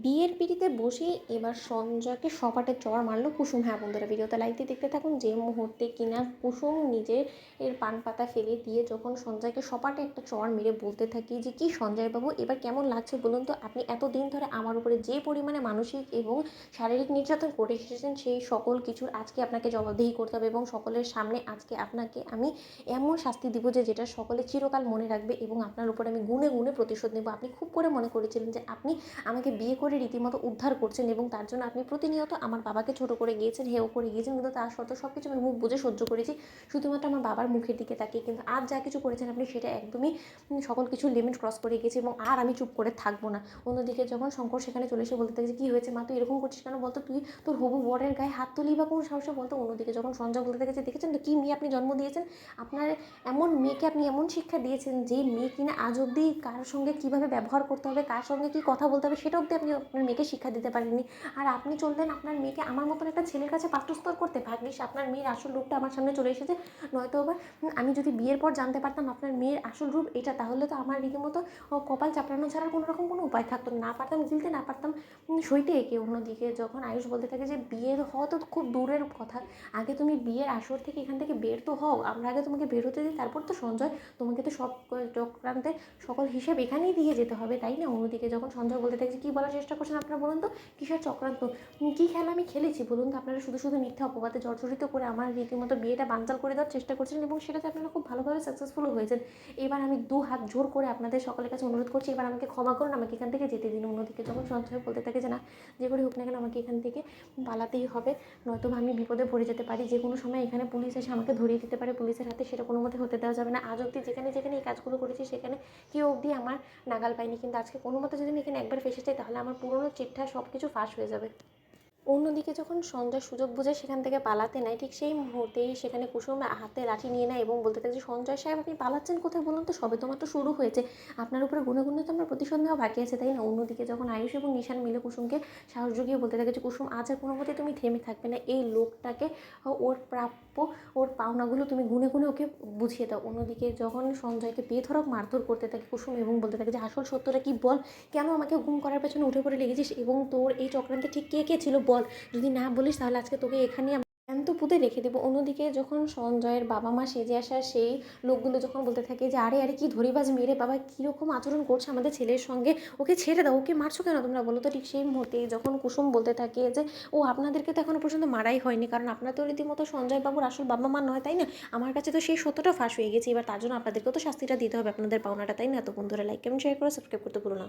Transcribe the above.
বিয়ের পিঁড়িতে বসে এবার সঞ্জয়কে সপাটে চড় মারলো কুসুম। হ্যাঁ বন্ধুরা, ভিডিওতে লাইকতে দেখতে থাকুন। যে মুহূর্তে কিনা কুসুম নিজের পান পাতা ফেলে দিয়ে যখন সঞ্জয়কে সপাটে একটা চড় মেরে বলতে থাকি যে কি সঞ্জয়বাবু এবার কেমন লাগছে বলুন তো, আপনি এতদিন ধরে আমার উপরে যে পরিমাণে মানসিক এবং শারীরিক নির্যাতন করে এসেছেন সেই সকল কিছুর আজকে আপনাকে জবাবদিহি করতে হবে এবং সকলের সামনে আজকে আপনাকে আমি এমন শাস্তি দিব যে যেটা সকলে চিরকাল মনে রাখবে এবং আপনার উপরে আমি গুণে গুণে প্রতিশোধ নেব। আপনি খুব করে মনে করেছিলেন যে আপনি আমাকে বিয়ে করে রীতিমতো উদ্ধার করছেন এবং তার জন্য আপনি প্রতিনিয়ত আমার বাবাকে ছোট করে গিয়েছেন, হেও করে গিয়েছেন, কিন্তু তার সত্ত্বেও সব কিছু আমি মুখ বুঝে সহ্য করেছি শুধুমাত্র আমার বাবার মুখের দিকে তাকিয়ে। কিন্তু আজ যা কিছু করেছেন আপনি সেটা একদমই সকল কিছু লিমিট ক্রস করে গিয়েছে এবং আর আমি চুপ করে থাকবো না। অন্যদিকে যখন শঙ্কর সেখানে চলে এসে বলতে থাকে যে কী হয়েছে মা, তুই এরকম করছিস কেন বলতো, তুই তোর হবু বরের গায়ে হাত তুলি বা কোনো সাহসে বলতো। অন্যদিকে যখন সঞ্জয় বলতে থাকে যে দেখেছেন তো কী মেয়ে আপনি জন্ম দিয়েছেন, আপনার এমন মেয়েকে আপনি এমন শিক্ষা দিয়েছেন যে মেয়ে কিনা আজ অব্দি কার সঙ্গে কীভাবে ব্যবহার করতে হবে, কার সঙ্গে কী কথা বলতে হবে সেটা অব্দি আপনি আপনার মেয়েকে শিক্ষা দিতে পারেননি। আর আপনি চললেন আপনার মেয়েকে আমার মতন একটা ছেলের কাছে পাঠ্যস্তর করতে। ভাগ্যিস আপনার মেয়ের আসল রূপটা আমার সামনে চলে এসেছে, নয়তো আবার আমি যদি বিয়ের পর জানতে পারতাম আপনার মেয়ের আসল রূপ এটা, তাহলে তো আমার রীতিমতো কপাল চাপড়ানো ছাড়া কোনো রকম কোনো উপায় থাকতো না। পারতাম গিলতে, না পারতাম সইতে একে। অন্যদিকে যখন আয়ুষ বলতে থাকে যে বিয়ে হওয়া তো খুব দূরের কথা, আগে তুমি বিয়ের আসর থেকে এখান থেকে বের তো হও, আমরা আগে তোমাকে বের হতে দিই, তারপর তো সঞ্জয় তোমাকে তো সব চক্রান্তে সকল হিসাব এখানেই দিয়ে যেতে হবে, তাই না? অন্যদিকে যখন সঞ্জয় বলতে থাকে যে কী বলার চেষ্টা করছেন আপনারা বলুন তো, কিসের চক্রান্ত, কী খেলা আমি খেলেছি বলুন তো? আপনারা শুধু শুধু মিথ্যা অপবাদে জর্জরিত করে আমার রীতিমতো বিয়েটা বানচাল করে দেওয়ার চেষ্টা করছেন এবং সেটাতে আপনারা খুব ভালোভাবে সাকসেসফুলও হয়েছেন। এবার আমি দু হাত জোর করে আপনাদের সকলের কাছে অনুরোধ করছি, এবার আমাকে ক্ষমা করুন, আমাকে এখান থেকে যেতে দিন। অন্যদিকে যখন সঞ্জয় বলতে থাকে যে না, যে করে হোক না কেন আমাকে এখান থেকে পালাতেই হবে, নয়তো আমি বিপদে পড়ে যেতে পারি, যে কোনো সময় এখানে পুলিশ এসে আমাকে ধরিয়ে দিতে পারে পুলিশের হাতে, সেটা কোনো মতে হতে দেওয়া যাবে না। আজ অবধি যেখানে যেখানে এই কাজগুলো করেছি সেখানে কেউ অবধি আমার নাগাল পাইনি, কিন্তু আজকে কোনো মতে যদি আমি এখানে একবার ফেসে যাই তাহলে আমার পুরোনো চিটঠা সব কিছু ফাঁস হয়ে যাবে। অন্যদিকে যখন সঞ্জয় সুযোগ বুঝে সেখান থেকে পালাতে নেয়, ঠিক সেই মুহূর্তেই সেখানে কুসুম হাতে লাঠি নিয়ে নেয় এবং বলতে থাকে যে সঞ্জয় সাহেব আপনি পালাচ্ছেন কোথায় বলুন তো, সবে তো মাত্র শুরু হয়েছে, আপনার উপরে গুনে গুনে তো আমার প্রতিশোধ নেওয়া বাকি আছে, তাই না? অন্যদিকে যখন আয়ুষ এবং নিশান মিলে কুসুমকে সাহস জুগিয়ে বলতে থাকে যে কুসুম আজ আর কোনো মতে তুমি থেমে থাকবে না, এই লোকটাকে ওর প্রাপ্য ওর পাওনাগুলো তুমি গুনে গুনে ওকে বুঝিয়ে দাও। অন্যদিকে যখন সঞ্জয়কে বেধড়ক মারধর করতে থাকে কুসুম এবং বলতে থাকে যে আসল সত্যটা কি বল, কেন আমাকে গুম করার পেছনে উঠে পড়ে লেগেছিস এবং তোর এই চক্রান্তে ঠিক কে কে ছিল বল, যদি না বলিস তাহলে আজকে তোকে এখানে জ্যান্ত পুঁতে রেখে দেবো। অন্যদিকে যখন সঞ্জয়ের বাবা মা সেজে আসা সেই লোকগুলো যখন বলতে থাকে যে আরে আরে কি ধরিবাজ মেরে বাবা কীরকম আচরণ করছে আমাদের ছেলের সঙ্গে, ওকে ছেড়ে দাও, ওকে মারছো কেন তোমরা বলো তো? ঠিক সেই মুহূর্তে যখন কুসুম বলতে থাকে যে ও আপনাদেরকে তো এখনো পর্যন্ত মারাই হয়নি, কারণ আপনার তো রীতিমতো সঞ্জয় বাবুর আসল বাবা মা নয়, তাই না? আমার কাছে তো সেই সত্যটা ফাঁস হয়ে গেছে, এবার তার জন্য আপনাদেরকেও তো শাস্তিটা দিতে হবে, আপনাদের পাওনাটা, তাই না? তো বন্ধুরা লাইক কমেন্ট শেয়ার করে সাবস্ক্রাইব করতে ভুলো না।